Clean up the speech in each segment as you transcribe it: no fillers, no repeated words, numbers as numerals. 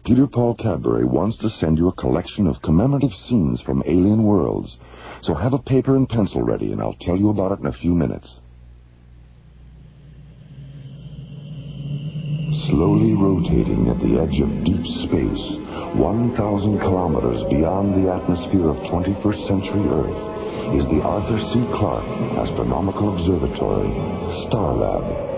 Peter Paul Cadbury wants to send you a collection of commemorative scenes from alien worlds. So have a paper and pencil ready, and I'll tell you about it in a few minutes. Slowly rotating at the edge of deep space, 1,000 kilometers beyond the atmosphere of 21st century Earth, is the Arthur C. Clarke Astronomical Observatory, Starlab.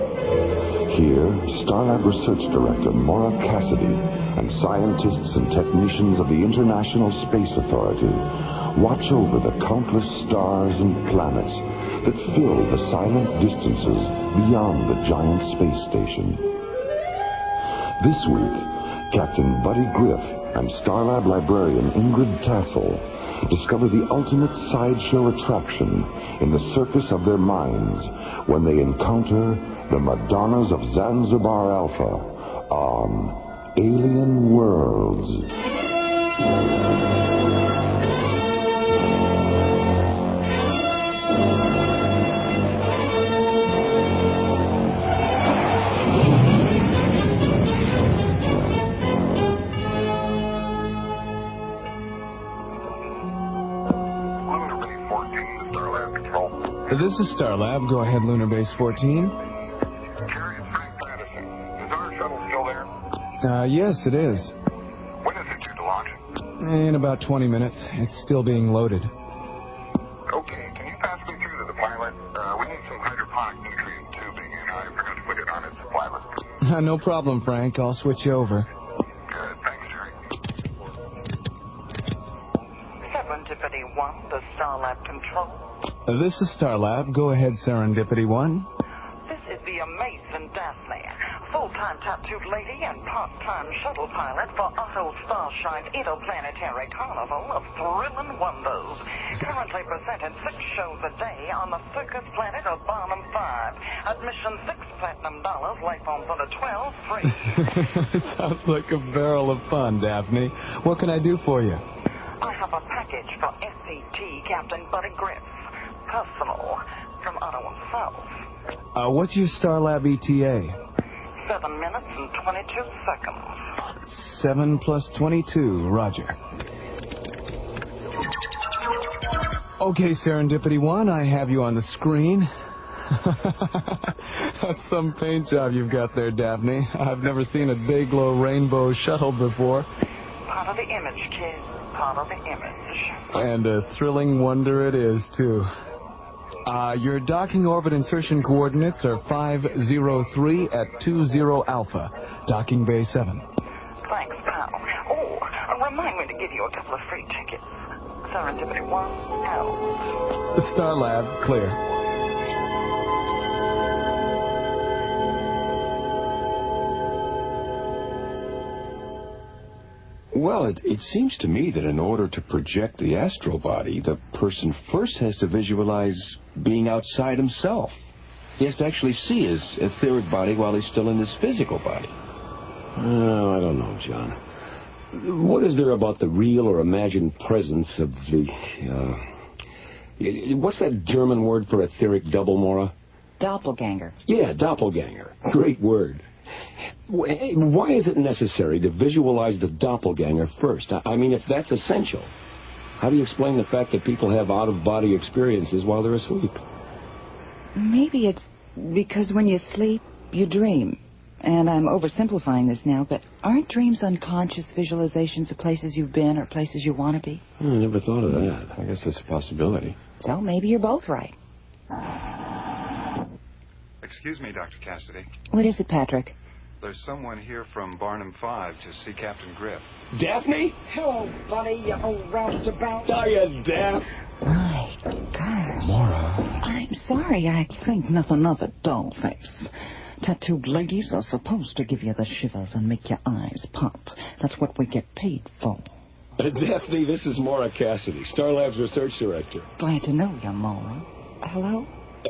Here, Starlab Research Director Maura Cassidy and scientists and technicians of the International Space Authority watch over the countless stars and planets that fill the silent distances beyond the giant space station. This week, Captain Buddy Griff and Starlab librarian Ingrid Tassel discover the ultimate sideshow attraction in the circus of their minds when they encounter the Madonnas of Zanzibar Alpha on Alien Worlds. This is Starlab. Go ahead, Lunar Base 14. Jerry, it's Frank Patterson. Is our shuttle still there? Yes, it is. When is it due to launch? In about 20 minutes. It's still being loaded. Okay, can you pass me through to the pilot? We need some hydroponic nutrient tubing, and I forgot to put it on its supply list. No problem, Frank. I'll switch you over. Good, thanks, Jerry. Serendipity 1, the Starlab control. This is Starlab. Go ahead, Serendipity 1. This is the amazing Daphne, full-time tattooed lady and part-time shuttle pilot for Otto Starshine's interplanetary carnival of thrilling wonders. Currently presenting 6 shows a day on the circus planet of Barnum 5. Admission $6 platinum, life on for the 12 free. Sounds like a barrel of fun, Daphne. What can I do for you? I have a package for SCT Captain Buddy Griff. Personal, from Otto himself. What's your Starlab ETA? 7 minutes and 22 seconds. 7 plus 22, roger. Okay, Serendipity 1, I have you on the screen. That's some paint job you've got there, Daphne. I've never seen a big, low rainbow shuttle before. Part of the image, kid. Part of the image. And a thrilling wonder it is, too. Your docking orbit insertion coordinates are 503 at 20 Alpha, docking bay 7. Thanks, pal. Oh, remind me to give you a couple of free tickets. Serendipity 1, out. Starlab, clear. Well, it seems to me that in order to project the astral body, the person first has to visualize being outside himself. He has to actually see his etheric body while he's still in his physical body. Oh, I don't know, John. What is there about the real or imagined presence of the, what's that German word for etheric double, Maura? Doppelganger. Yeah, doppelganger. Great word. Why is it necessary to visualize the doppelganger first? I mean, if that's essential, how do you explain the fact that people have out-of-body experiences while they're asleep? Maybe it's because when you sleep, you dream. And I'm oversimplifying this now, but aren't dreams unconscious visualizations of places you've been or places you want to be? I never thought of that. I guess that's a possibility. So maybe you're both right. Excuse me, Dr. Cassidy. What is it, Patrick? There's someone here from Barnum 5 to see Captain Griff. Daphne? Hello, buddy, you old roustabout. Are you deaf? My gosh. Maura. I'm sorry, I think nothing of it, dollface. Tattooed ladies are supposed to give you the shivers and make your eyes pop. That's what we get paid for. Daphne, this is Maura Cassidy, Starlab's research director. Glad to know you, Maura. Hello?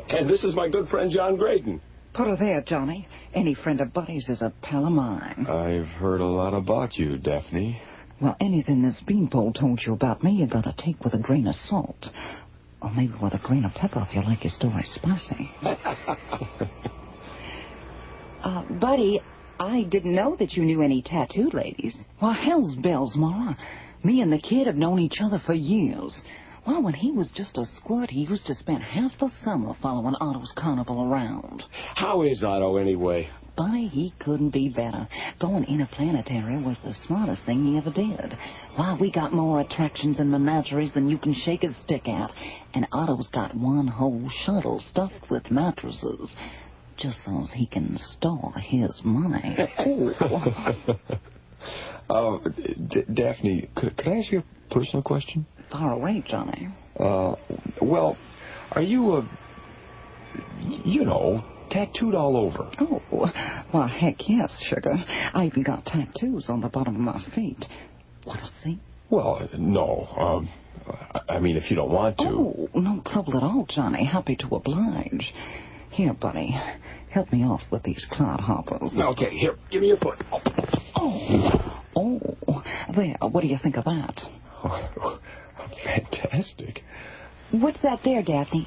And this is my good friend John Graydon. Put her there, Johnny. Any friend of Buddy's is a pal of mine. I've heard a lot about you, Daphne. Well, anything this beanpole told you about me, you gotta take with a grain of salt. Or maybe with a grain of pepper if you like your story spicy. Buddy, I didn't know that you knew any tattooed ladies. Well, hell's bells, Mara. Me and the kid have known each other for years. Well, when he was just a squirt, he used to spend half the summer following Otto's carnival around. How is Otto, anyway? Buddy, he couldn't be better. Going interplanetary was the smartest thing he ever did. Why, we got more attractions and menageries than you can shake a stick at. And Otto's got one whole shuttle stuffed with mattresses, just so he can store his money. Daphne, could I ask you a personal question? Far away, Johnny. Well, are you, tattooed all over? Oh, well, heck yes, sugar. I even got tattoos on the bottom of my feet. Want to see? Well, no. I mean, if you don't want to. Oh, no trouble at all, Johnny. Happy to oblige. Here, buddy. Help me off with these clodhoppers. Okay, here, give me your foot. Oh, there. What do you think of that? Oh, fantastic. What's that there, Daphne?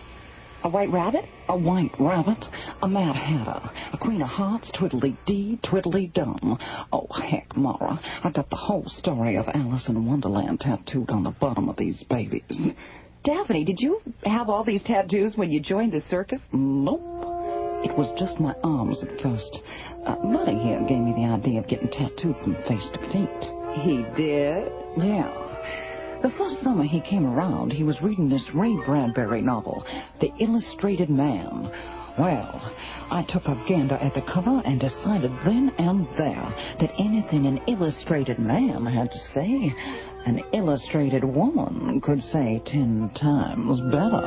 A white rabbit? A white rabbit? A Mad Hatter? A Queen of Hearts? Twiddly-dee, twiddly-dum. Oh, heck, Mara. I got the whole story of Alice in Wonderland tattooed on the bottom of these babies. Daphne, did you have all these tattoos when you joined the circus? Nope. It was just my arms at first. Buddy here gave me the idea of getting tattooed from face to feet. He did? Yeah. The first summer he came around, he was reading this Ray Bradbury novel, The Illustrated Man. Well, I took a gander at the cover and decided then and there that anything an illustrated man had to say, an illustrated woman could say 10 times better.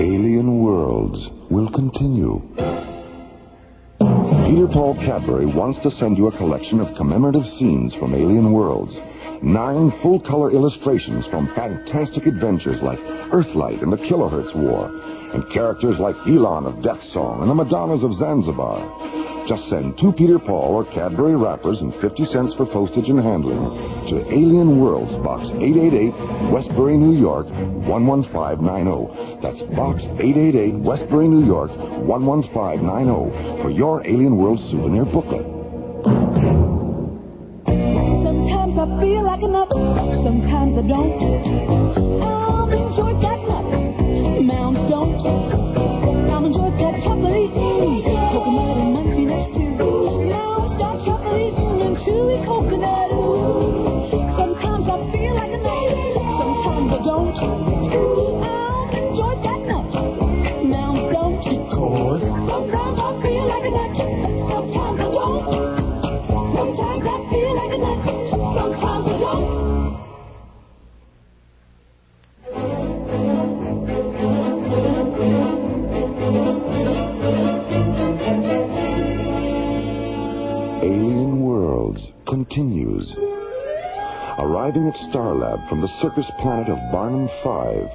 Alien Worlds will continue. Peter Paul Cadbury wants to send you a collection of commemorative scenes from Alien Worlds. 9 full-color illustrations from fantastic adventures like Earthlight and the Kilohertz War, and characters like Elon of Death Song and the Madonnas of Zanzibar. Just send 2 Peter Paul or Cadbury wrappers and 50 cents for postage and handling to Alien Worlds, Box 888, Westbury, New York, 11590. That's Box 888, Westbury, New York, 11590 for your Alien World souvenir booklet. Sometimes I feel like a nut, sometimes I don't. I'm enjoying that nut, mounds don't. I'm enjoying that chocolate, coconut and munchiness too. Mounds got chocolate and chewy coconut. Sometimes I feel like a nut, sometimes I don't. I'm enjoying that nut, mounds don't. Because? Sometimes I feel like a nut, sometimes I don't. Sometimes I feel like a nut, sometimes I don't. Alien Worlds continues. Arriving at Starlab from the circus planet of Barnum 5,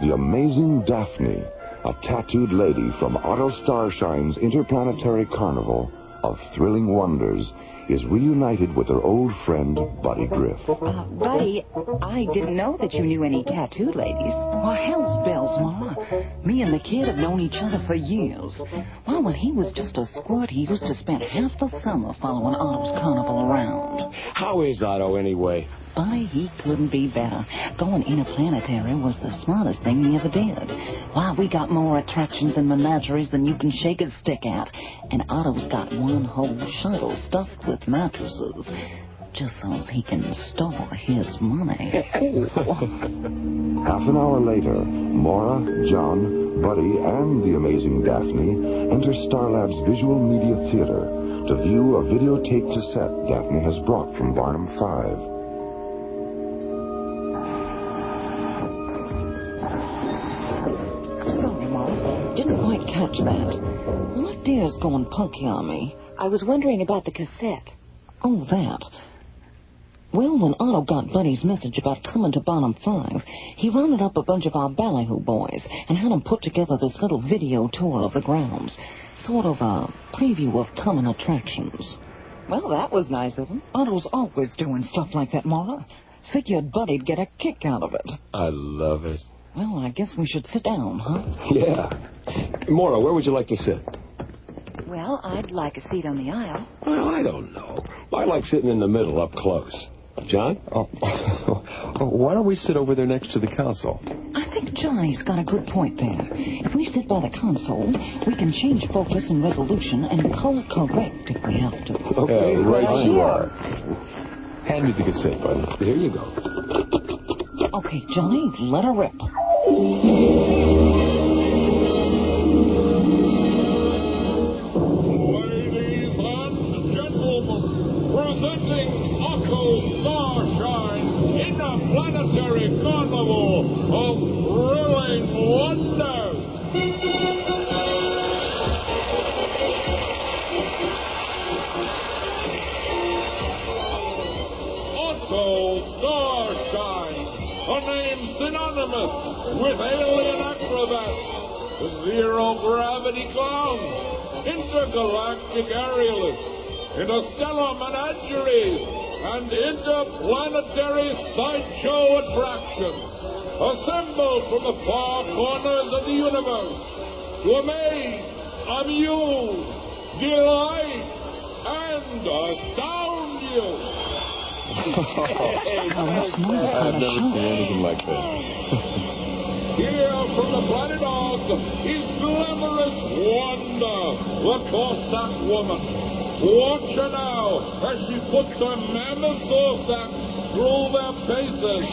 the amazing Daphne, a tattooed lady from Otto Starshine's interplanetary carnival of thrilling wonders, is reunited with her old friend, Buddy Griff. Buddy, I didn't know that you knew any tattooed ladies. Well, hell's bells, Mama. Me and the kid have known each other for years. Well, when he was just a squirt, he used to spend half the summer following Otto's carnival around. How is Otto, anyway? Buddy, he couldn't be better. Going interplanetary was the smartest thing he ever did. Why, we got more attractions and menageries than you can shake a stick at. And Otto's got one whole shuttle stuffed with mattresses, just so he can store his money. Half an hour later, Maura, John, Buddy, and the amazing Daphne enter Starlab's Visual Media Theater to view a videotape cassette Daphne has brought from Barnum 5. Didn't quite catch that. What dear's going punky on me? I was wondering about the cassette. Oh, that. Well, when Otto got Buddy's message about coming to Barnum 5, he rounded up a bunch of our ballyhoo boys and had them put together this little video tour of the grounds. Sort of a preview of coming attractions. Well, that was nice of him. Otto's always doing stuff like that, Mara. Figured Buddy'd get a kick out of it. I love it. Well, I guess we should sit down, huh? Yeah. Maura, where would you like to sit? Well, I'd like a seat on the aisle. Well, I don't know. I like sitting in the middle, up close. John? Why don't we sit over there next to the console? I think Johnny's got a good point there. If we sit by the console, we can change focus and resolution and color correct if we have to. Okay, right you are. Hand me the cassette, buddy. Here you go. Okay, Johnny, let her rip. Ladies and gentlemen, presenting Otto Starshine Interplanetary Carnival of Thrilling Wonders. Otto Starshine, a name synonymous with alien acrobats, zero-gravity clowns, intergalactic aerialists, interstellar menageries, and interplanetary sideshow attractions, assembled from the far corners of the universe to amaze, amuse, delight, and astound you. I've never seen anything like that. Here from the planet Earth is glamorous Wanda, the Cossack woman. Watch her now as she puts her mammoth Cossacks through their paces.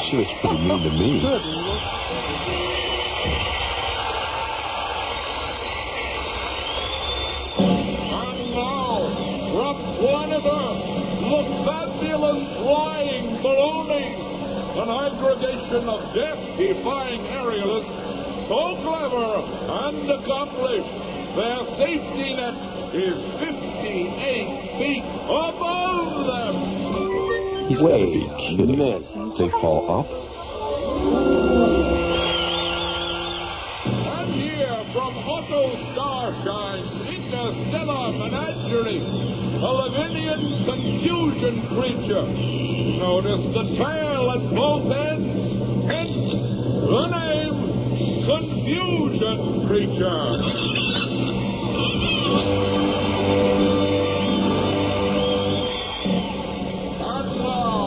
She was pretty mean to me. From planet Earth, the fabulous flying balloonies, an aggregation of death-defying aerialists, so clever and accomplished, their safety net is 58 feet above them. He's got to be kidding. They fall up? And here from Otto Starshine's interstellar menagerie, a Lavinian confusion creature. Notice the tail at both ends, hence the name Confusion Creature. And now,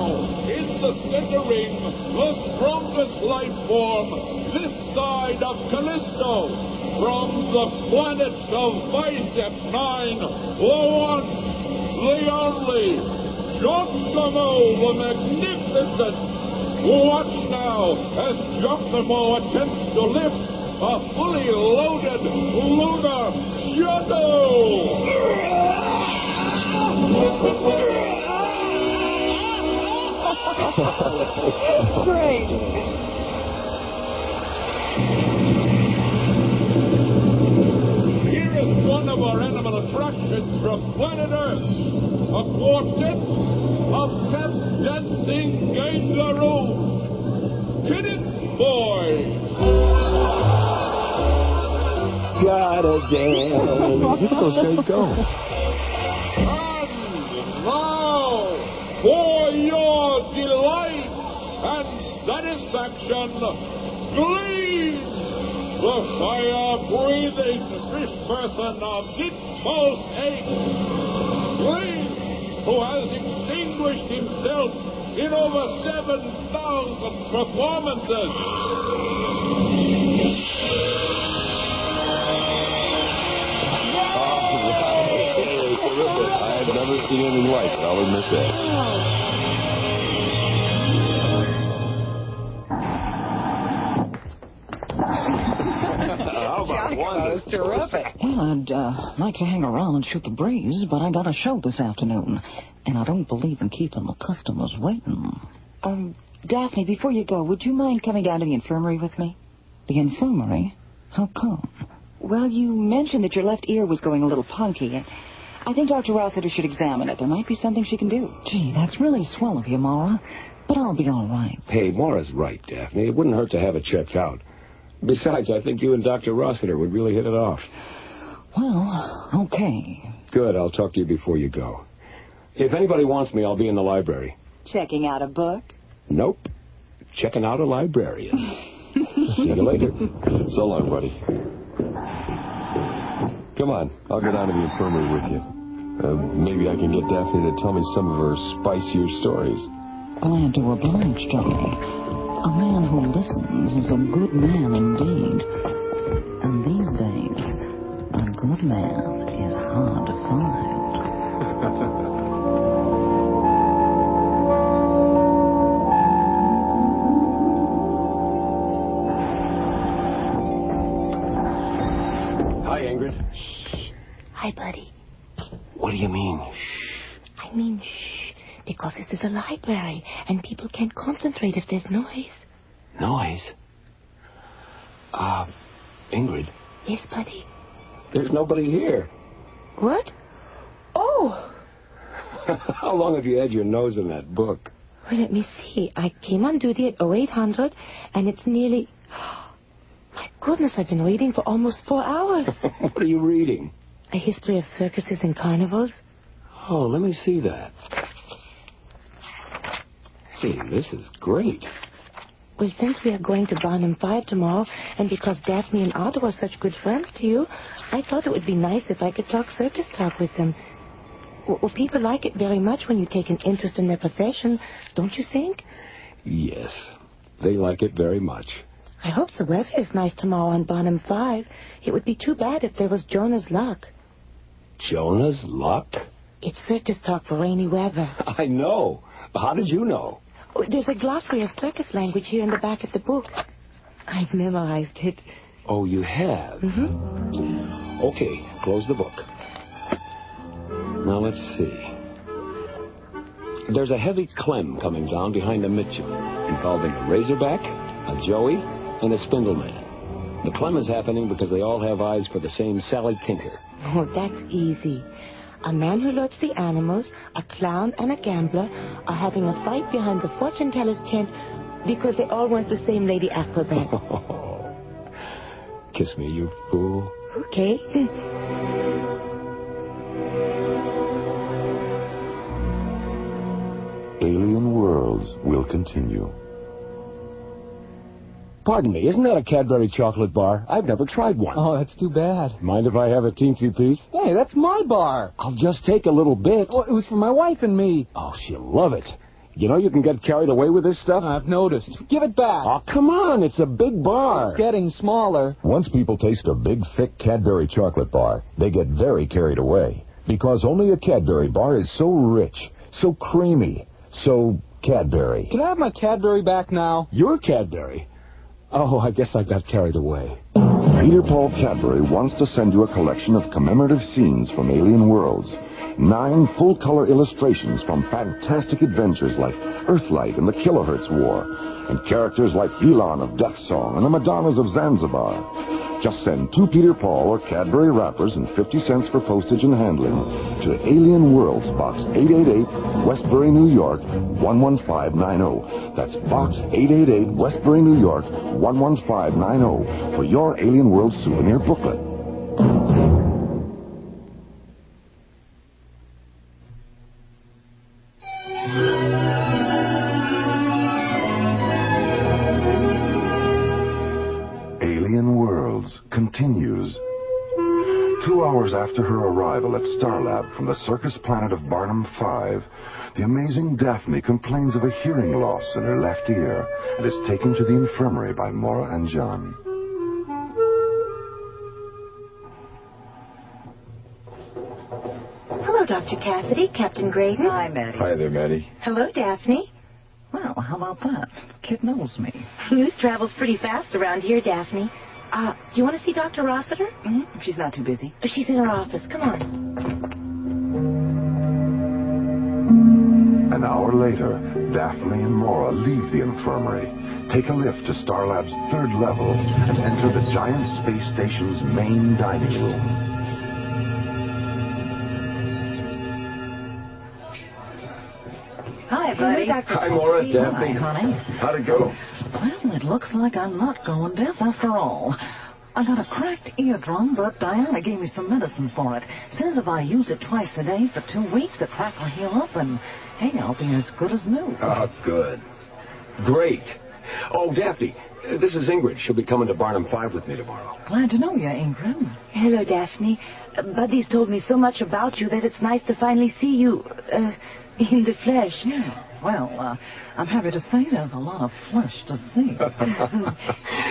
in the center ring, the strongest life form this side of Callisto, from the planet of Bicep 9, the one, the only, Giacomo the Magnificent. Watch now as Giacomo attempts to lift a fully loaded lunar shuttle. Great. Here is one of our animal attractions from planet Earth. A quartet of tap-dancing kangaroos. Kidding boys. Gotta dance. Where did those guys go? And now, for your delight and satisfaction, Glean, the fire-breathing fish person of Ditmos 8. Glean, who has extinguished himself in over 7,000 performances. I've never seen anything like it, I'll admit that. How about one? That was terrific. Well, I'd like to hang around and shoot the breeze, but I got a show this afternoon, and I don't believe in keeping the customers waiting. Daphne, before you go, would you mind coming down to the infirmary with me? The infirmary? How come? Well, you mentioned that your left ear was going a little punky, and I think Dr. Rossiter should examine it. There might be something she can do. Gee, that's really swell of you, Maura. But I'll be all right. Hey, Maura's right, Daphne. It wouldn't hurt to have it checked out. Besides, I think you and Dr. Rossiter would really hit it off. Well, okay. Good. I'll talk to you before you go. If anybody wants me, I'll be in the library. Checking out a book? Nope. Checking out a librarian. See you later. So long, buddy. Come on, I'll go down to the infirmary with you. Maybe I can get Daphne to tell me some of her spicier stories. Glad to oblige, Johnny. A man who listens is a good man indeed. And these days, a good man is hard to find. Hi, buddy. What do you mean? I mean, shh, because this is a library, and people can't concentrate if there's noise. Noise? Ingrid. Yes, buddy. There's nobody here. What? Oh! How long have you had your nose in that book? Well, let me see. I came on duty at 0800, and it's nearly... My goodness, I've been reading for almost 4 hours. What are you reading? A history of circuses and carnivals. Oh, let me see that. Hey, this is great. Well, since we are going to Barnum 5 tomorrow, and because Daphne and Otto are such good friends to you, I thought it would be nice if I could talk circus talk with them. Well, people like it very much when you take an interest in their profession, don't you think? Yes, they like it very much. I hope the weather is nice tomorrow on Barnum 5. It would be too bad if there was Jonah's luck. Jonah's luck? It's circus talk for rainy weather. I know. How did you know? Oh, there's a glossary of circus language here in the back of the book. I've memorized it. Oh, you have? Mm-hmm. Okay, close the book. Now, let's see. There's a heavy clem coming down behind a Mitchell, involving a razorback, a joey, and a spindleman. The clem is happening because they all have eyes for the same Sally Tinker. Oh, that's easy. A man who loads the animals, a clown, and a gambler are having a fight behind the fortune teller's tent because they all want the same lady acrobat. Kiss me, you fool. Okay. Alien Worlds will continue. Pardon me, isn't that a Cadbury chocolate bar? I've never tried one. Oh, that's too bad. Mind if I have a teensy piece? Hey, that's my bar. I'll just take a little bit. Well, it was for my wife and me. Oh, she'll love it. You know you can get carried away with this stuff? I've noticed. Give it back. Oh, come on, it's a big bar. It's getting smaller. Once people taste a big, thick Cadbury chocolate bar, they get very carried away. Because only a Cadbury bar is so rich, so creamy, so Cadbury. Can I have my Cadbury back now? Your Cadbury? Oh, I guess I got carried away. Peter Paul Cadbury wants to send you a collection of commemorative scenes from Alien Worlds. 9 full-color illustrations from fantastic adventures like Earthlight and the Kilohertz War, and characters like Elon of Death Song and the Madonnas of Zanzibar. Just send 2 Peter Paul or Cadbury wrappers and 50 cents for postage and handling to Alien Worlds, Box 888, Westbury, New York, 11590. That's Box 888, Westbury, New York, 11590 for your Alien Worlds souvenir booklet. Alien Worlds continues. 2 hours after her arrival at Starlab from the circus planet of Barnum 5, the amazing Daphne complains of a hearing loss in her left ear and is taken to the infirmary by Maura and John. Hello, Dr. Cassidy, Captain Graydon. Hi, Maddie. Hi there, Maddie. Hello, Daphne. Well, how about that? Kid knows me. News travels pretty fast around here, Daphne. Do you want to see Dr. Rossiter? Mm-hmm. She's not too busy. She's in her office. Come on. An hour later, Daphne and Maura leave the infirmary, take a lift to Starlab's 3rd level, and enter the giant space station's main dining room. Hi, buddy. Hi, Maura, Daphne. Hi, honey. How'd it go? Well, it looks like I'm not going deaf after all. I got a cracked eardrum, but Diana gave me some medicine for it. Says if I use it twice a day for 2 weeks, the crack will heal up, and, hey, I'll be as good as new. Oh, good. Great. Oh, Daphne, this is Ingrid. She'll be coming to Barnum 5 with me tomorrow. Glad to know you, Ingrid. Hello, Daphne. Buddy's told me so much about you that it's nice to finally see you, in the flesh. Yeah, well, I'm happy to say there's a lot of flesh to see.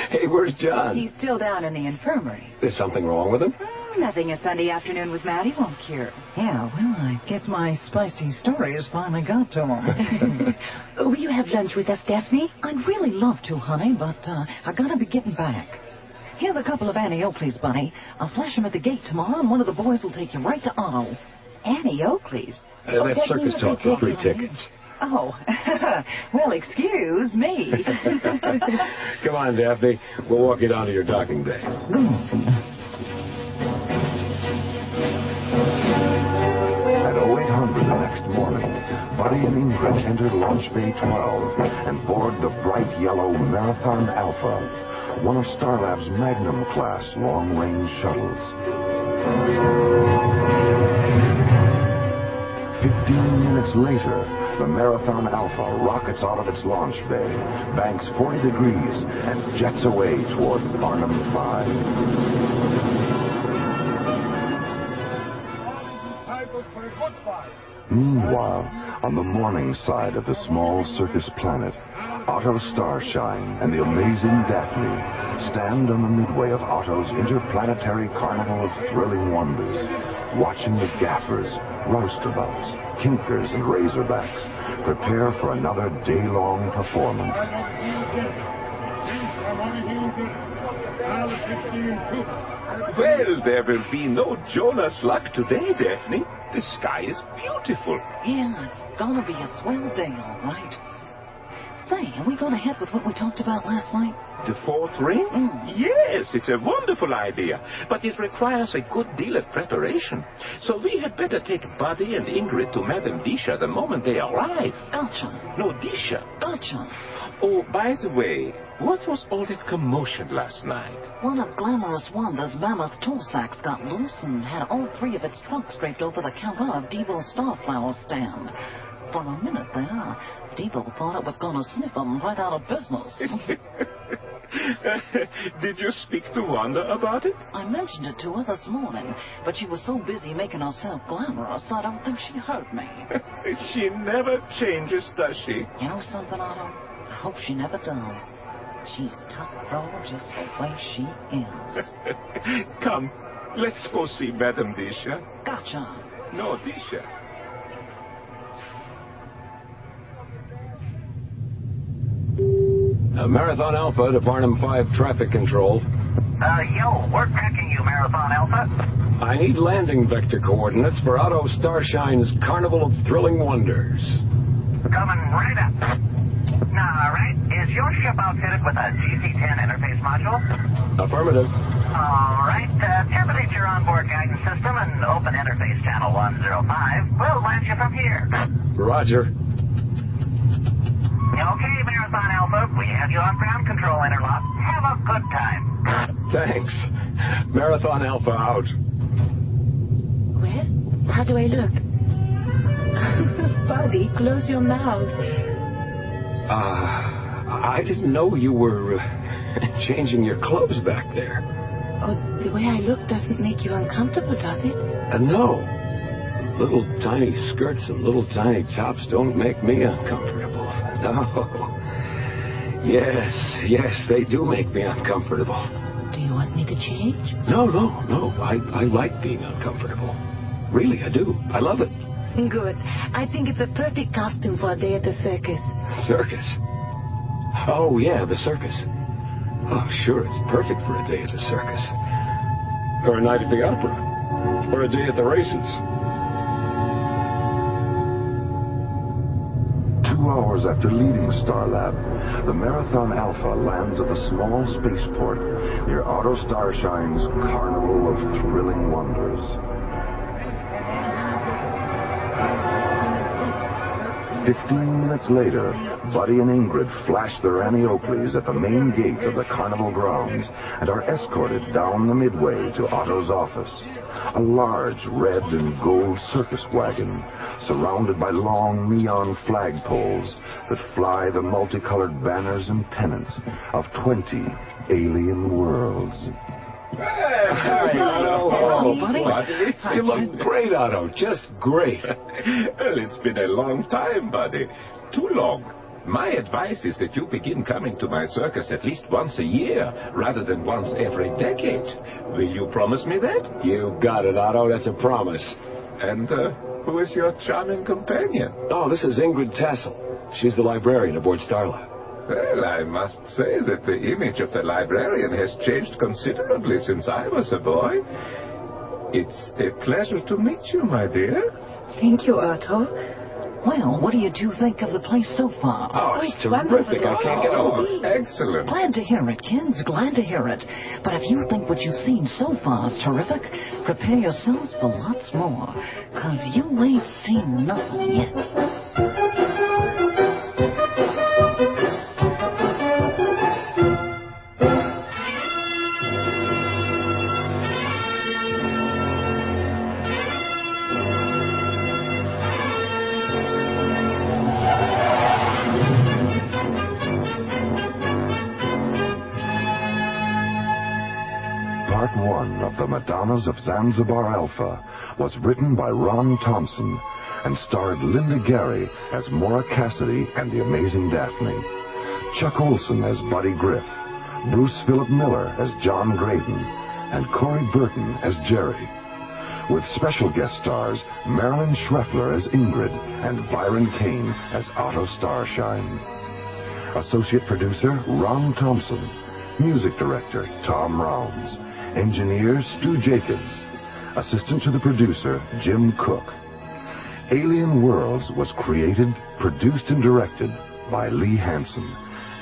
Hey, where's John? He's still down in the infirmary. Is something wrong with him? Nothing a Sunday afternoon with Maddie won't cure. Yeah, well, I guess my spicy story has finally got to him. Will you have lunch with us, Daphne? I'd really love to, honey, but I gotta be getting back. Here's a couple of Annie Oakley's, buddy. I'll flash them at the gate tomorrow, and one of the boys will take you right to Otto. Annie Oakley's? That circus talk for free tickets. Oh, well, excuse me. Come on, Daphne. We'll walk you down to your docking bay. At 0800 the next morning, Buddy and Ingrid enter Launch Bay 12 and board the bright yellow Marathon Alpha, one of Starlab's Magnum-class long-range shuttles. 15 minutes later, the Marathon Alpha rockets out of its launch bay, banks 40 degrees, and jets away toward Barnum 5. Meanwhile, on the morning side of the small circus planet, Otto Starshine and the amazing Daphne stand on the midway of Otto's interplanetary carnival of thrilling wonders, watching the gaffers, roustabouts, kinkers, and razorbacks prepare for another day-long performance. Well, there will be no Jonas luck today, Daphne. The sky is beautiful. Yeah, it's gonna be a swell day, all right. Say, are we gonna head with what we talked about last night? The fourth ring? Yes, it's a wonderful idea, but it requires a good deal of preparation. So we had better take Buddy and Ingrid to Madame Disha the moment they arrive. Gotcha. No, Disha. Gotcha. Oh, by the way, what was all that commotion last night? One of Glamorous Wanda's mammoth tool sacks got loose and had all 3 of its trunks draped over the counter of Devo's Starflower stand. For a minute there, Devo thought it was going to sniff them right out of business. Did you speak to Wanda about it? I mentioned it to her this morning, but she was so busy making herself glamorous, I don't think she heard me. She never changes, does she? You know something, Otto? I hope she never does. She's tough, bro, just the way she is. Come, let's go see Madame Disha. Gotcha. No, Disha. Marathon Alpha to Barnum 5 traffic control. Yo, we're tracking you, Marathon Alpha. I need landing vector coordinates for Otto Starshine's Carnival of Thrilling Wonders. Coming right up. All right, is your ship outfitted with a GC-10 interface module? Affirmative. All right, terminate your onboard guidance system and open interface channel 105. We'll launch you from here. Roger. Okay, Marathon Alpha, we have you on ground control interlock. Have a good time. Thanks. Marathon Alpha out. Well, how do I look? Buddy, close your mouth. I didn't know you were changing your clothes back there. Oh, the way I look doesn't make you uncomfortable, does it? No. Little tiny skirts and little tiny tops don't make me uncomfortable. No. Yes, they do make me uncomfortable. Do you want me to change? No. I like being uncomfortable. Really, I do. I love it. Good. I think it's a perfect costume for a day at the circus. Circus? Oh, yeah, the circus. Oh, sure, it's perfect for a day at the circus. Or a night at the opera. Or a day at the races. 2 hours after leaving Starlab, the Marathon Alpha lands at the small spaceport near Otto Starshine's Carnival of Thrilling Wonders. 15 minutes later, Buddy and Ingrid flash their Annie Oakleys at the main gate of the carnival grounds and are escorted down the midway to Otto's office. A large red and gold circus wagon, surrounded by long neon flagpoles that fly the multicolored banners and pennants of 20 alien worlds. Hey, Otto. Buddy. You look great, Otto. Just great. Well, it's been a long time, buddy. Too long. My advice is that you begin coming to my circus at least once a year, rather than once every decade. Will you promise me that? You got it, Otto. That's a promise. And who is your charming companion? Oh, this is Ingrid Tassel. She's the librarian aboard Starlab. Well, I must say that the image of the librarian has changed considerably since I was a boy. It's a pleasure to meet you, my dear. Thank you, Otto. Well, what do you two think of the place so far? Oh, it's terrific. I can't get over it. Excellent. Glad to hear it, kids. Glad to hear it. But if you think what you've seen so far is terrific, prepare yourselves for lots more, 'cause you ain't seen nothing yet. Part 1 of the Madonnas of Zanzibar Alpha was written by Ron Thompson and starred Linda Gary as Maura Cassidy and the Amazing Daphne, Chuck Olson as Buddy Griff, Bruce Philip Miller as John Graydon, and Corey Burton as Jerry, with special guest stars Marilyn Schreffler as Ingrid and Byron Kane as Otto Starshine. Associate producer Ron Thompson, music director Tom Rounds, engineer Stu Jacobs, assistant to the producer Jim Cook. Alien Worlds was created, produced, and directed by Lee Hansen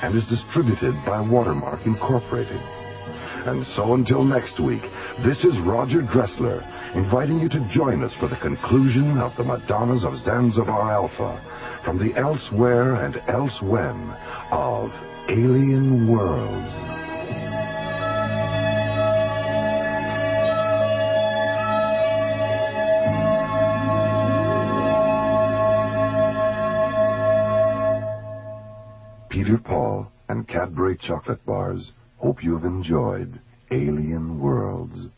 and is distributed by Watermark Incorporated. And so until next week, this is Roger Dressler inviting you to join us for the conclusion of the Madonnas of Zanzibar Alpha from the elsewhere and elsewhen of Alien Worlds. Peter Paul and Cadbury Chocolate Bars hope you have enjoyed Alien Worlds.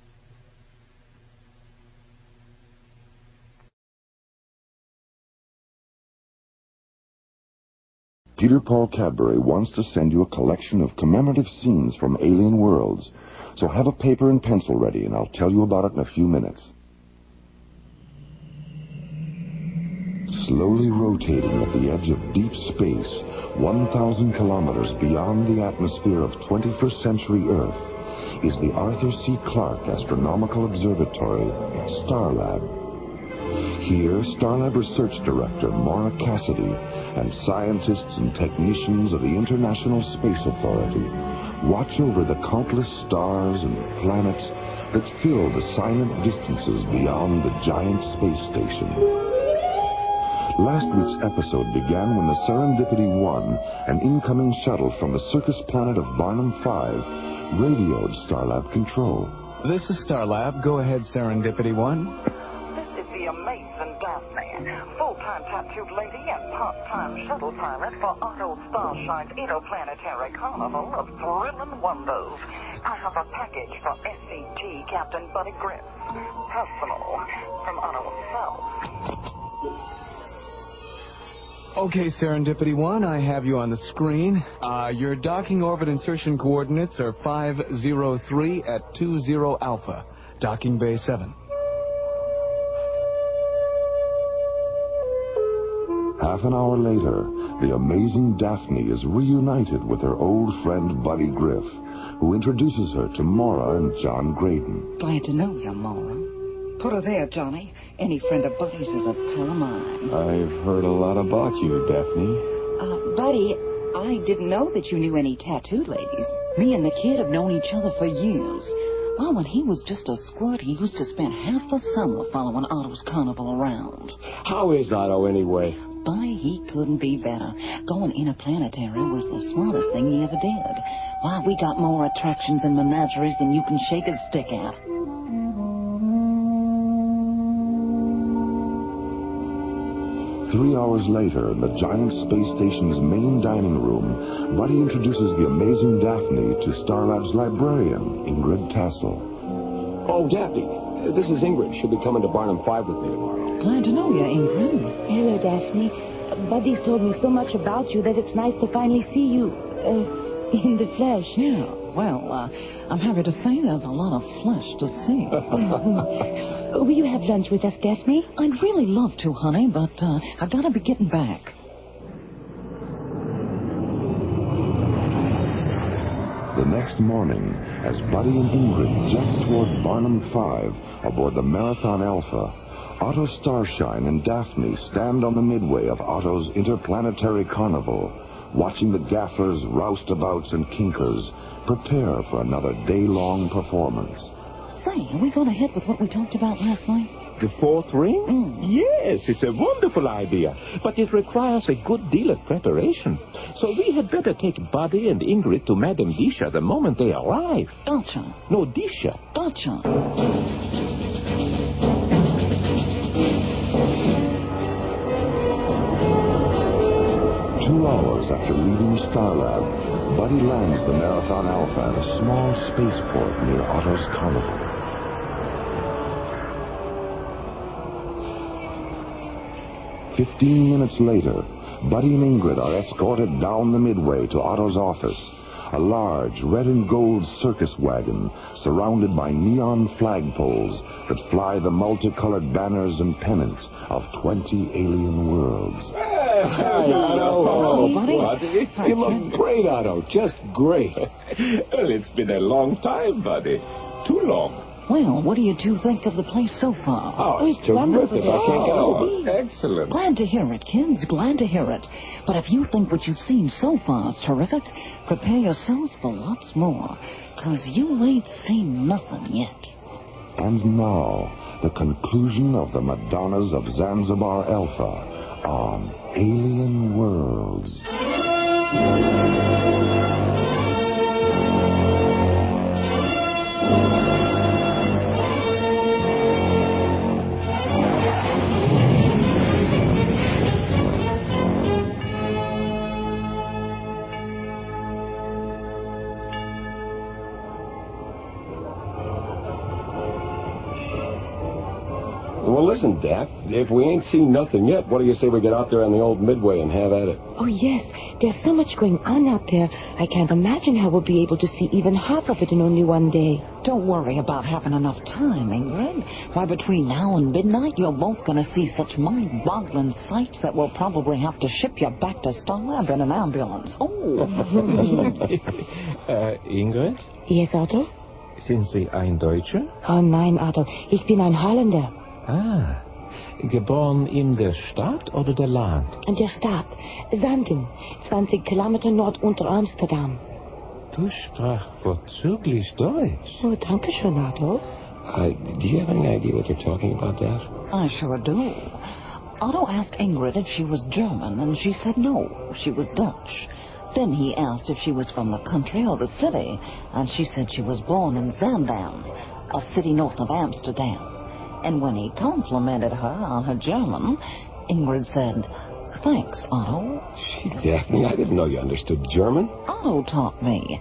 Peter Paul Cadbury wants to send you a collection of commemorative scenes from Alien Worlds, so have a paper and pencil ready and I'll tell you about it in a few minutes. Slowly rotating at the edge of deep space, 1,000 kilometers beyond the atmosphere of 21st century Earth, is the Arthur C. Clarke Astronomical Observatory, Starlab. Here, Starlab Research Director Maura Cassidy and scientists and technicians of the International Space Authority watch over the countless stars and planets that fill the silent distances beyond the giant space station. Last week's episode began when the Serendipity 1, an incoming shuttle from the circus planet of Barnum 5, radioed Starlab Control. This is Starlab. Go ahead, Serendipity 1. This is the Amazing Daphne, full-time tattooed lady and part-time shuttle pilot for Otto Starshine's interplanetary carnival of thrilling wonders. I have a package for SCG Captain Buddy Griff. Personal, from Otto himself. Okay, Serendipity 1, I have you on the screen. Your docking orbit insertion coordinates are 503 at 20 Alpha, docking bay 7. Half an hour later, the Amazing Daphne is reunited with her old friend Buddy Griff, who introduces her to Maura and John Graydon. Glad to know you, Maura. Put her there, Johnny. Any friend of Buddy's is a pal of mine. I've heard a lot about you, Daphne. Buddy, I didn't know that you knew any tattooed ladies. Me and the kid have known each other for years. Well, when he was just a squirt, he used to spend half the summer following Otto's carnival around. How is Otto, anyway? Buddy, he couldn't be better. Going interplanetary was the smartest thing he ever did. Why, we got more attractions and menageries than you can shake a stick at. 3 hours later, in the giant space station's main dining room, Buddy introduces the amazing Daphne to Starlab's librarian, Ingrid Tassel. Oh, Daphne, this is Ingrid. She'll be coming to Barnum 5 with me tomorrow. Glad to know you, Ingrid. Hello, Daphne. Buddy's told me so much about you that it's nice to finally see you, in the flesh. Yeah, well, I'm happy to say there's a lot of flesh to see. Will you have lunch with us, Daphne? I'd really love to, honey, but I've got to be getting back. The next morning, as Buddy and Ingrid jet toward Barnum 5 aboard the Marathon Alpha, Otto Starshine and Daphne stand on the midway of Otto's interplanetary carnival, watching the gaffers, roustabouts, and kinkers prepare for another day-long performance. Say, are we going ahead with what we talked about last night? The fourth ring? Yes, it's a wonderful idea, but it requires a good deal of preparation. So we had better take Buddy and Ingrid to Madame Disha the moment they arrive. Gotcha. No, Disha. Gotcha. 2 hours after leaving Starlab, Buddy lands the Marathon Alpha at a small spaceport near Otto's carnival. "15 minutes later, Buddy and Ingrid are escorted down the midway to Otto's office, a large red and gold circus wagon surrounded by neon flagpoles that fly the multicolored banners and pennants of 20 alien worlds. Hi, Otto. Buddy. You look great, Otto. Just great. Well, it's been a long time, Buddy. Too long. Well, what do you two think of the place so far? Oh, it's terrific. I can't get over it. Excellent. Glad to hear it, kids. Glad to hear it. But if you think what you've seen so far is terrific, prepare yourselves for lots more, 'cause you ain't seen nothing yet. And now, the conclusion of the Madonnas of Zanzibar Alpha on Alien Worlds. Well, listen, Dap, if we ain't seen nothing yet, what do you say we get out there on the old Midway and have at it? Oh, yes. There's so much going on out there. I can't imagine how we'll be able to see even half of it in only one day. Don't worry about having enough time, Ingrid. Why, between now and midnight, you're both going to see such mind-boggling sights that we'll probably have to ship you back to Starlab in an ambulance. Oh! Ingrid? Yes, Otto? Sind Sie ein Deutscher? Oh, nein, Otto. Ich bin ein Holländer. Ah, geboren in der Stadt oder der Land? In der Stadt. Zanden. 20 Kilometer nord unter Amsterdam. Du sprachst vorzüglich Deutsch. Oh, danke schön, Otto. Do you have any idea what they're talking about, Dad? I sure do. Otto asked Ingrid if she was German, and she said no, she was Dutch. Then he asked if she was from the country or the city, and she said she was born in Zandam, a city north of Amsterdam. And when he complimented her on her German, Ingrid said, "Thanks, Otto." Gee, Daphne, I didn't know you understood German. Otto taught me.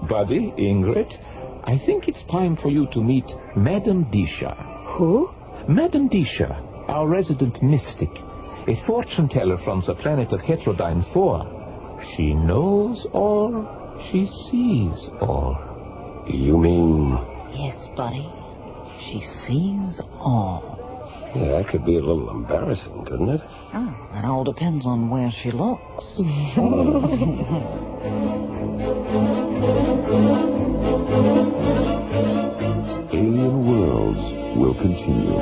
Buddy, Ingrid, I think it's time for you to meet Madame Disha. Who? Madame Disha, our resident mystic, a fortune teller from the planet of Heterodyne 4. She knows all, she sees all. You mean... Yes, buddy. She sees all. Yeah, that could be a little embarrassing, couldn't it? Oh, it all depends on where she looks. Alien Worlds will continue.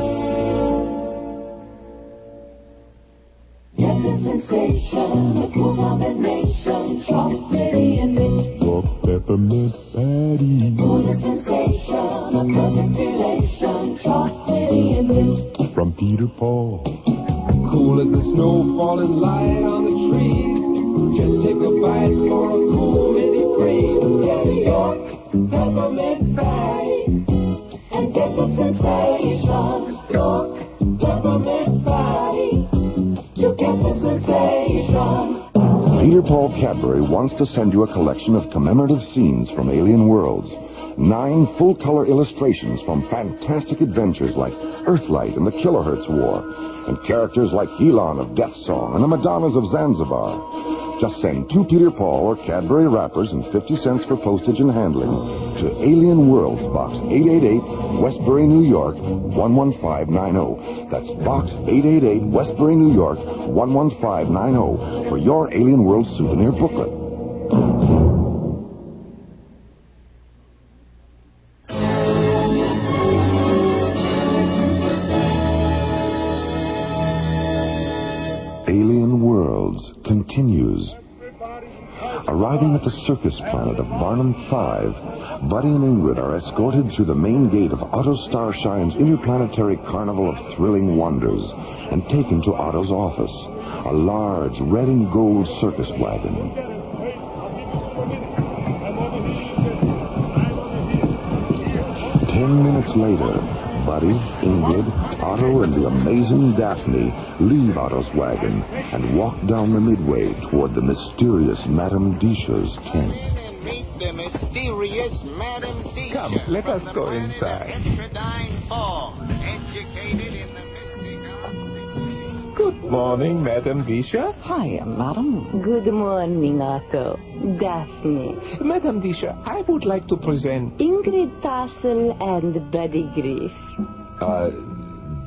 Get the sensation, a cool combination, chocolatey and mint. Or peppermint patty. For the sensation, a perfect relation, chocolatey and mint. From Peter Paul. Cool cool as the snow falling light on the trees. Just take a bite for a cool midi breeze. Get a York peppermint patty and get the sensation. York peppermint patty to get the sensation. Peter Paul Cadbury wants to send you a collection of commemorative scenes from Alien Worlds. 9 full-color illustrations from fantastic adventures like Earthlight and the Kilohertz War, and characters like Elon of Death Song and the Madonnas of Zanzibar. Just send 2 Peter Paul or Cadbury wrappers and 50 cents for postage and handling to Alien Worlds, Box 888, Westbury, New York, 11590. That's Box 888, Westbury, New York, 11590 for your Alien World souvenir booklet. Alien Worlds continues. Arriving at the circus planet of Barnum 5, Buddy and Ingrid are escorted through the main gate of Otto Starshine's interplanetary carnival of thrilling wonders and taken to Otto's office, a large red and gold circus wagon. 10 minutes later, Buddy, Ingrid, Otto, and the amazing Daphne leave Otto's wagon and walk down the midway toward the mysterious Madame Disha's tent. Meet the mysterious Madame Disha. Come, let us go inside. Tetradyne 4, educated in the mystic. Good morning, Madame Disha. Hiya, madam. Good morning, Otto. Daphne. Madame Disha, I would like to present... Ingrid Tassel and Buddy Grief.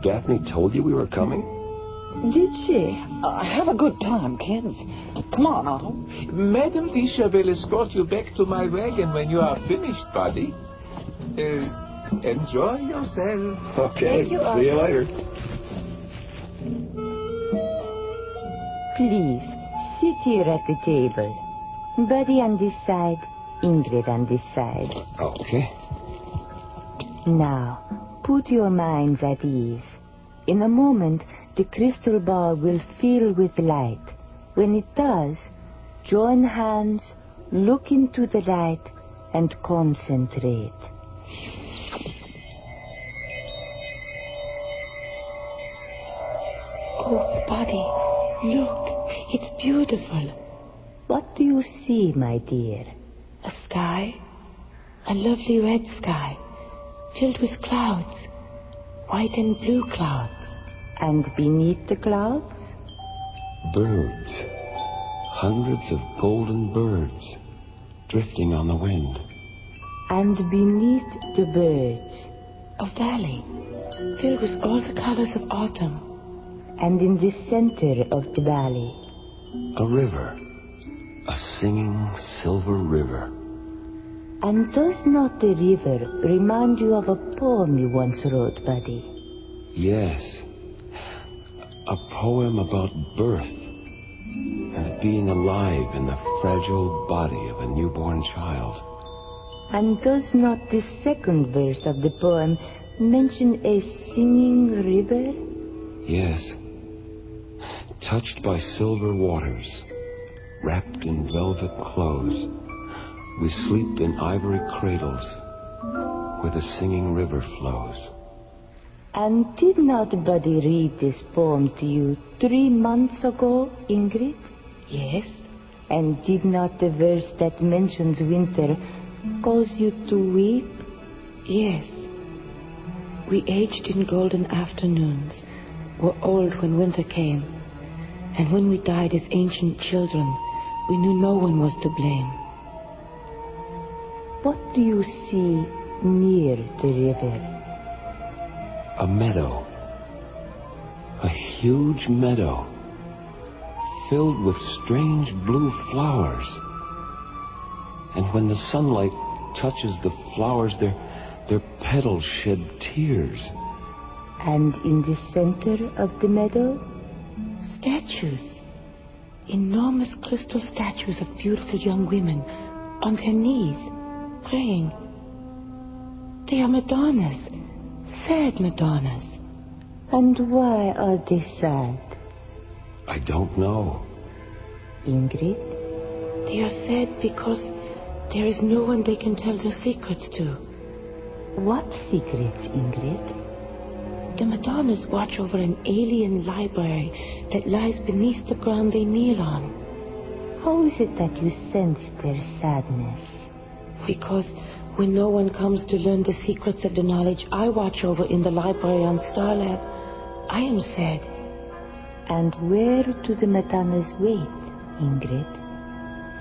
Daphne told you we were coming? Did she? Have a good time, kids. Come on, Otto. Madame Disha will escort you back to my wagon when you are finished, Buddy. Enjoy yourself. Okay, Thank you, see you later. Please, sit here at the table. Buddy on this side, Ingrid on this side. Okay. Now, put your minds at ease. In a moment, the crystal ball will fill with light. When it does, join hands, look into the light, and concentrate. Oh, Buddy, look, it's beautiful. What do you see, my dear? A sky, a lovely red sky, filled with clouds, white and blue clouds. And beneath the clouds? Birds. Hundreds of golden birds drifting on the wind. And beneath the birds, a valley filled with all the colors of autumn. And in the center of the valley, A river. A singing silver river. And does not the river remind you of a poem you once wrote, Buddy? Yes. A poem about birth and being alive in the fragile body of a newborn child. And does not the second verse of the poem mention a singing river? Yes. Touched by silver waters, wrapped in velvet clothes, we sleep in ivory cradles where the singing river flows. And did not Buddy read this poem to you 3 months ago, Ingrid? Yes. And did not the verse that mentions winter cause you to weep? Yes. We aged in golden afternoons, were old when winter came, and when we died as ancient children, we knew no one was to blame. What do you see near the river? A meadow. A huge meadow filled with strange blue flowers. And when the sunlight touches the flowers, their petals shed tears. And in the center of the meadow, statues. Enormous crystal statues of beautiful young women on their knees, praying. They are Madonnas, sad Madonnas. And why are they sad? I don't know. Ingrid? They are sad because there is no one they can tell their secrets to. What secrets, Ingrid? The Madonnas watch over an alien library that lies beneath the ground they kneel on. How is it that you sense their sadness? Because when no one comes to learn the secrets of the knowledge I watch over in the library on Starlab, I am sad. And where do the Madonnas wait, Ingrid?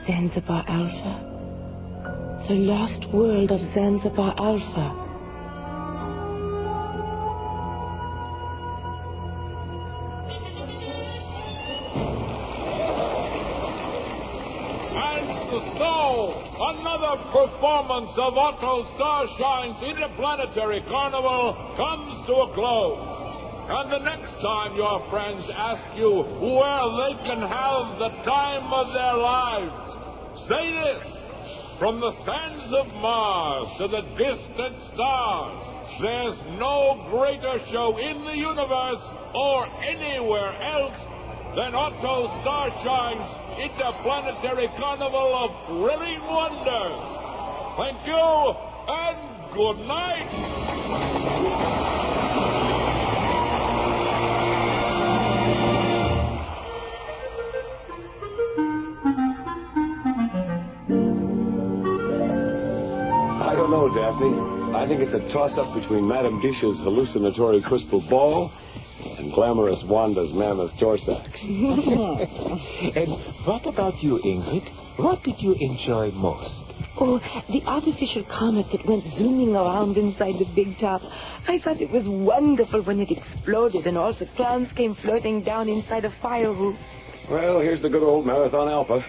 Zanzibar Alpha. The lost world of Zanzibar Alpha. So, another performance of Otto Starshine's Interplanetary Carnival comes to a close. And the next time your friends ask you where they can have the time of their lives, say this: from the sands of Mars to the distant stars, there's no greater show in the universe or anywhere else than Otto Starshine's Interplanetary Carnival of Thrilling Wonders. Thank you, and good night. I don't know, Daphne. I think it's a toss-up between Madame Dish's hallucinatory crystal ball and glamorous Wanda's mammoth torsax. And what about you, Ingrid? What did you enjoy most? Oh, the artificial comet that went zooming around inside the big top. I thought it was wonderful when it exploded and all the clowns came floating down inside a fire roof. Well, here's the good old Marathon Alpha.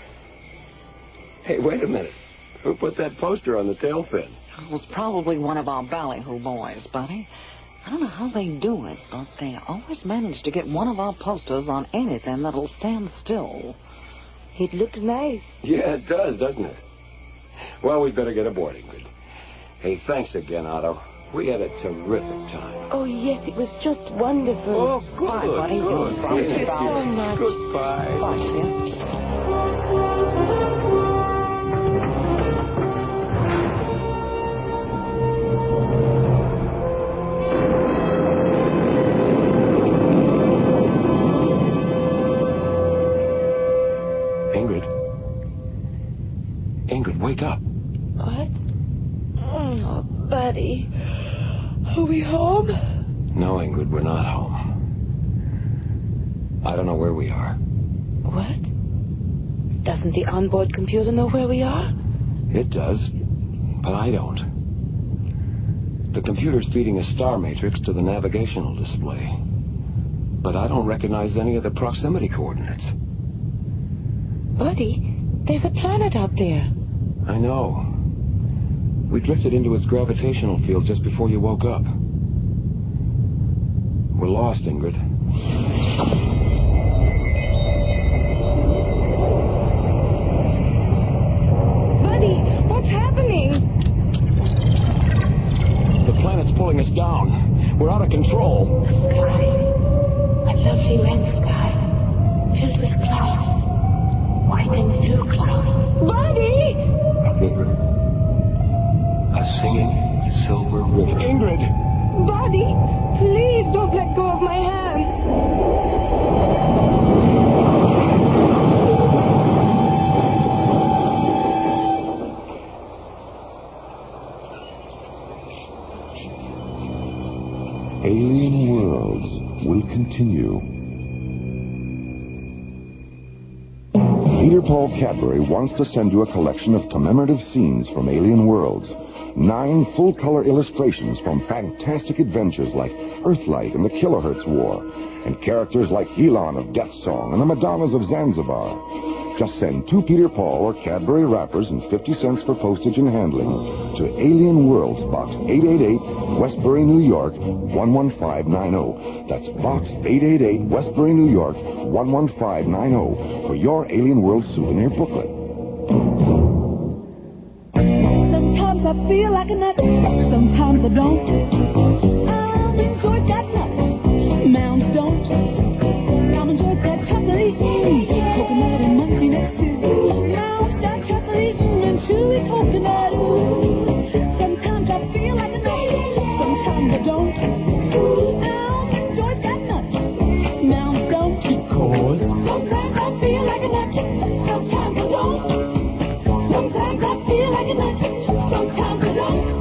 Hey, wait a minute. Who put that poster on the tail fin? It was probably one of our ballyhoo boys, Buddy. I don't know how they do it, but they always manage to get one of our posters on anything that'll stand still. It looked nice. Yeah, it does, doesn't it? Well, we'd better get aboard, Ingrid. Hey, thanks again, Otto. We had a terrific time. Oh, yes, it was just wonderful. Oh, good. Bye, buddy. Good. Thank you so much. Goodbye. Bye, dear. Ingrid, wake up. What? Oh, Buddy. Are we home? No, Ingrid, we're not home. I don't know where we are. What? Doesn't the onboard computer know where we are? It does, but I don't. The computer's feeding a star matrix to the navigational display, but I don't recognize any of the proximity coordinates. Buddy, there's a planet out there. I know. We drifted into its gravitational field just before you woke up. We're lost, Ingrid. Buddy, what's happening? The planet's pulling us down. We're out of control. Sky. A lovely red sky. Filled with clouds. White and blue clouds. Buddy! Ingrid. A singing silver river. Ingrid! Buddy, please don't let go of my hand. Alien Worlds will continue. Peter Paul Cadbury wants to send you a collection of commemorative scenes from Alien Worlds. 9 full-color illustrations from fantastic adventures like Earthlight and the Kilohertz War, and characters like Elon of Death Song and the Madonnas of Zanzibar. Just send 2 Peter Paul or Cadbury wrappers and 50 cents for postage and handling to Alien Worlds, Box 888, Westbury, New York, 11590. That's Box 888, Westbury, New York, 11590 for your Alien World souvenir booklet. Sometimes I feel like a nut, sometimes I don't. I'm enjoyed that nut, mounds don't. I'm enjoyed that chocolate. Sometimes I feel like a nut, sometimes I don't. Sometimes I feel like a nut, sometimes I don't.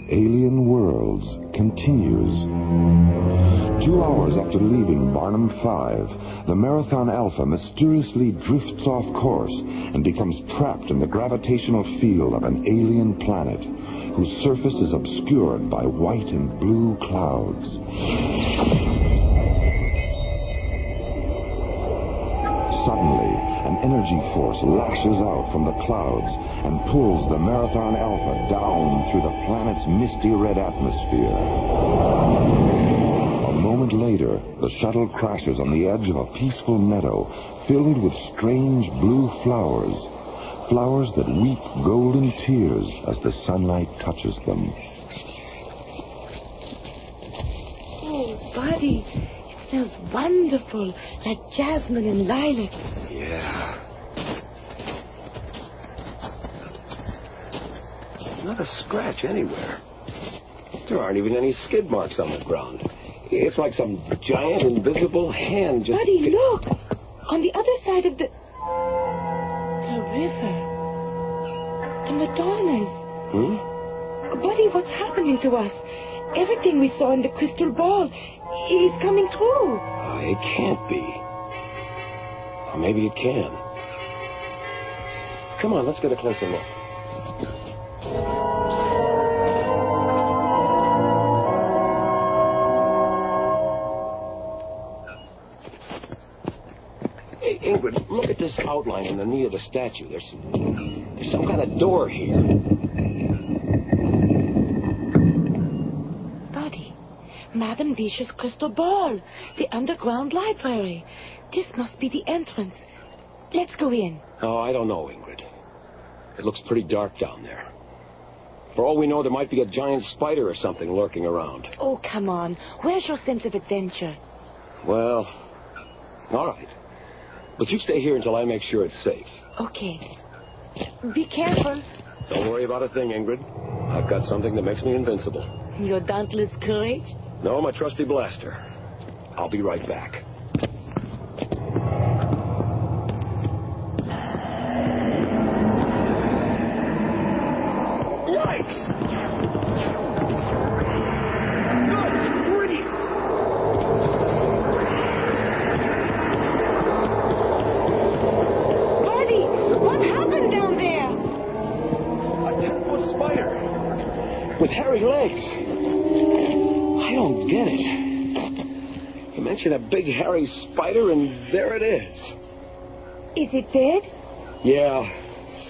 Alien Worlds continues. 2 hours after leaving Barnum 5, the Marathon Alpha mysteriously drifts off course and becomes trapped in the gravitational field of an alien planet whose surface is obscured by white and blue clouds. Suddenly, an energy force lashes out from the clouds and pulls the Marathon Alpha down through the planet's misty red atmosphere. A moment later, the shuttle crashes on the edge of a peaceful meadow filled with strange blue flowers, flowers that weep golden tears as the sunlight touches them. Oh, Buddy, it smells wonderful, like jasmine and lilac. Yeah. Not a scratch anywhere. There aren't even any skid marks on the ground. It's like some giant invisible hand just... Buddy, look! On the other side of the river. The Madonnas. Buddy, what's happening to us? Everything we saw in the crystal ball is coming true. It can't be. Or maybe it can. Come on, let's get a closer look. Hey, Ingrid, look at this outline in the knee of the statue. There's some kind of door here. Buddy, Madame Vicious crystal ball, the underground library. This must be the entrance. Let's go in. Oh, I don't know, Ingrid. It looks pretty dark down there. For all we know, there might be a giant spider or something lurking around. Oh, come on. Where's your sense of adventure? Well, all right. But you stay here until I make sure it's safe. Okay. Be careful. Don't worry about a thing, Ingrid. I've got something that makes me invincible. Your dauntless courage? No, my trusty blaster. I'll be right back. With hairy legs. I don't get it. You mention a big hairy spider, and there it is. Is it dead? Yeah.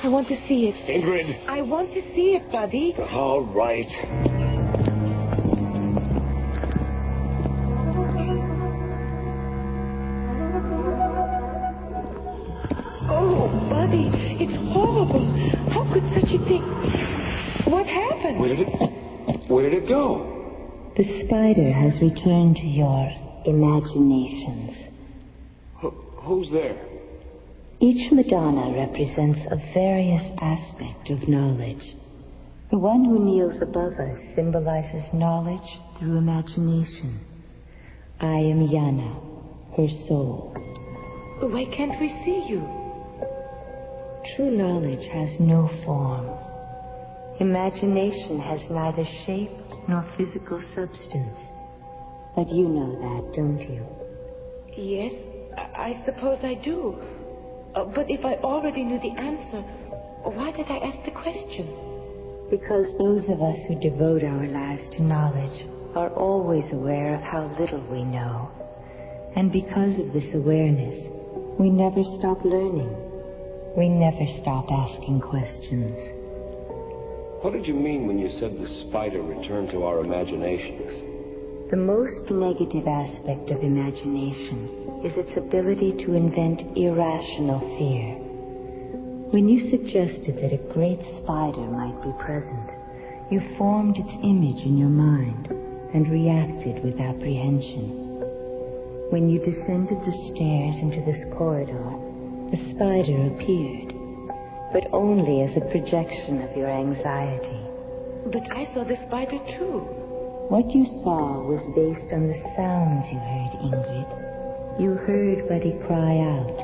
I want to see it. Ingrid. I want to see it, Buddy. All right. Oh, Buddy, it's horrible. How could such a thing... What happened? Where did it go? The spider has returned to your imaginations. Who's there? Each Madonna represents a various aspect of knowledge. The one who kneels above us symbolizes knowledge through imagination. I am Yana, her soul. Why can't we see you? True knowledge has no form. Imagination has neither shape nor physical substance. But you know that, don't you? Yes, I suppose I do. But if I already knew the answer, why did I ask the question? Because those of us who devote our lives to knowledge are always aware of how little we know. And because of this awareness, we never stop learning. We never stop asking questions. What did you mean when you said the spider returned to our imaginations? The most negative aspect of imagination is its ability to invent irrational fear. When you suggested that a great spider might be present, you formed its image in your mind and reacted with apprehension. When you descended the stairs into this corridor, the spider appeared. but only as a projection of your anxiety. But I saw the spider too. What you saw was based on the sounds you heard, Ingrid. You heard Buddy cry out.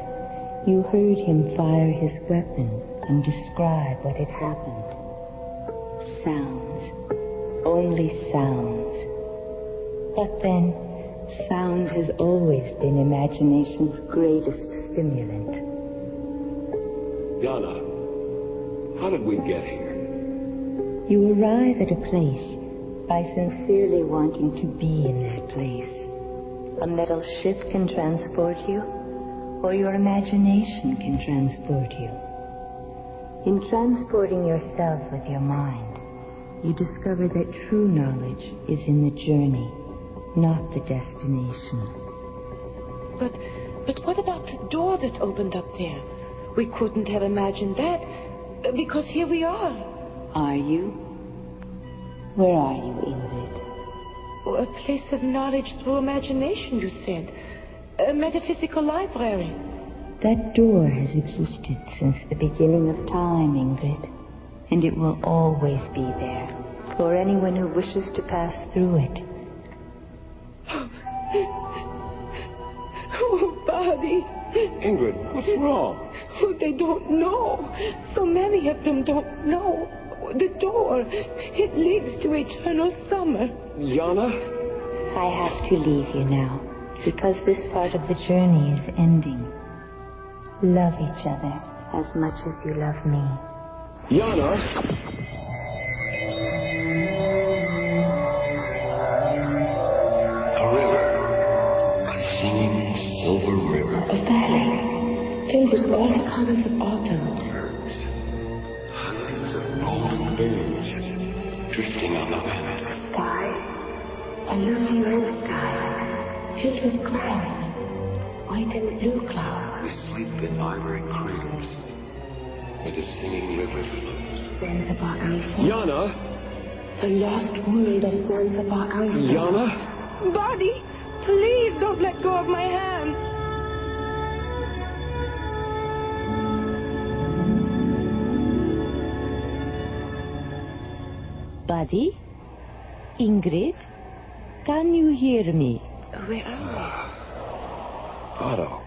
You heard him fire his weapon and describe what had happened. Sounds. Only sounds. But then, sound has always been imagination's greatest stimulant. Yana, how did we get here? You arrive at a place by sincerely wanting to be in that place. A metal ship can transport you, or your imagination can transport you. In transporting yourself with your mind, you discover that true knowledge is in the journey, not the destination. But what about the door that opened up there? We couldn't have imagined that, because here we are. Are you? Where are you, Ingrid? A place of knowledge through imagination, you said. A metaphysical library. That door has existed since the beginning of time, Ingrid. And it will always be there for anyone who wishes to pass through it. Oh, Buddy. Ingrid, what's wrong? Oh, they don't know. So many of them don't know. The door, it leads to eternal summer. Yana? I have to leave you now, because this part of the journey is ending. Love each other as much as you love me. Yana? A river. A singing silver river. A valley filled with all the colors of autumn. Birds. Hundreds of golden birds drifting on the wind. Sky. A lovely red sky filled with clouds. White and blue clouds. We sleep in ivory cradles where the singing river flows. Zanzibar Alpha. Yana? The lost world of Zanzibar Alpha. Yana? Buddy, please don't let go of my hand. Buddy? Ingrid? Can you hear me? Where are Otto.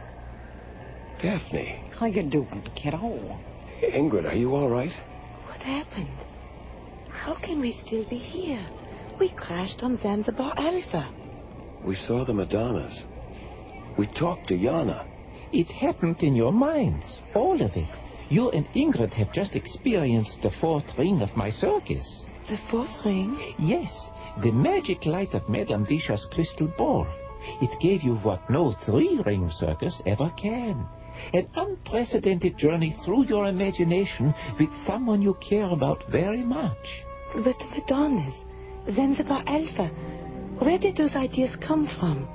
Daphne. How you doing, kiddo? Ingrid, are you all right? we? What happened? How can we still be here? We crashed on Zanzibar Alpha. We saw the Madonnas. We talked to Yana. It happened in your minds, all of it. You and Ingrid have just experienced the fourth ring of my circus. The fourth ring? Yes, the magic light of Madame Disha's crystal ball. It gave you what no three-ring circus ever can. An unprecedented journey through your imagination with someone you care about very much. But the Madonnas, Zanzibar Alpha, where did those ideas come from?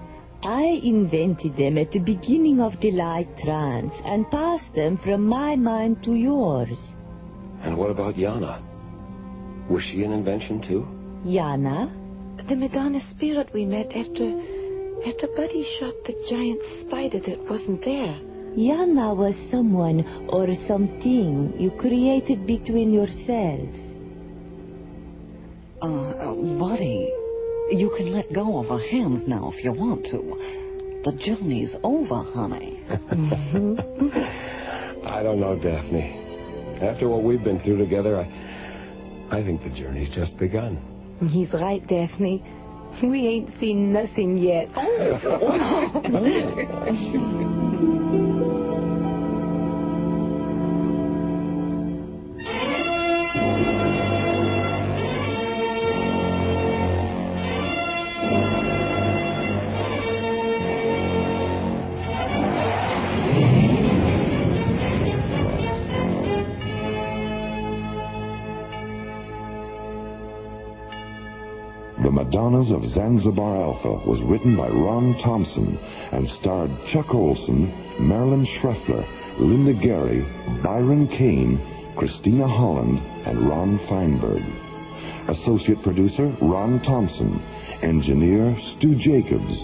I invented them at the beginning of the light trance and passed them from my mind to yours. And what about Yana? Was she an invention too? Yana? The Madonna spirit we met after Buddy shot the giant spider that wasn't there. Yana was someone or something you created between yourselves. Buddy, you can let go of our hands now if you want to. The journey's over, honey. I don't know, Daphne. After what we've been through together, I think the journey's just begun. He's right, Daphne. We ain't seen nothing yet. The Madonnas of Zanzibar Alpha was written by Ron Thompson and starred Chuck Olson, Marilyn Schreffler, Linda Gary, Byron Kane, Christina Holland, and Ron Feinberg. Associate producer, Ron Thompson. Engineer, Stu Jacobs.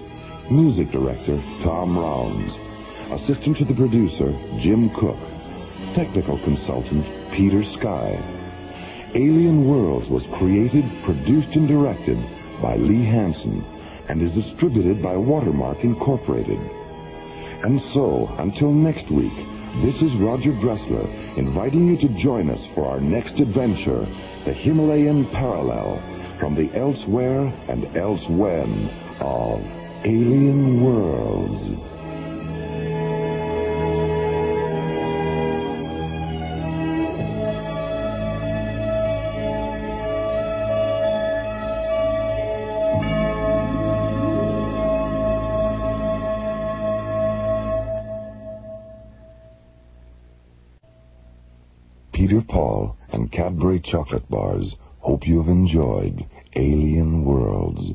Music director, Tom Rounds. Assistant to the producer, Jim Cook. technical consultant Peter Sky. Alien Worlds was created, produced, and directed by Lee Hansen and is distributed by Watermark Incorporated. And so, until next week, this is Roger Dressler inviting you to join us for our next adventure, the Himalayan Parallel, from the elsewhere and elsewhen of Alien Worlds. Peter Paul and Cadbury chocolate bars hope you have enjoyed Alien Worlds.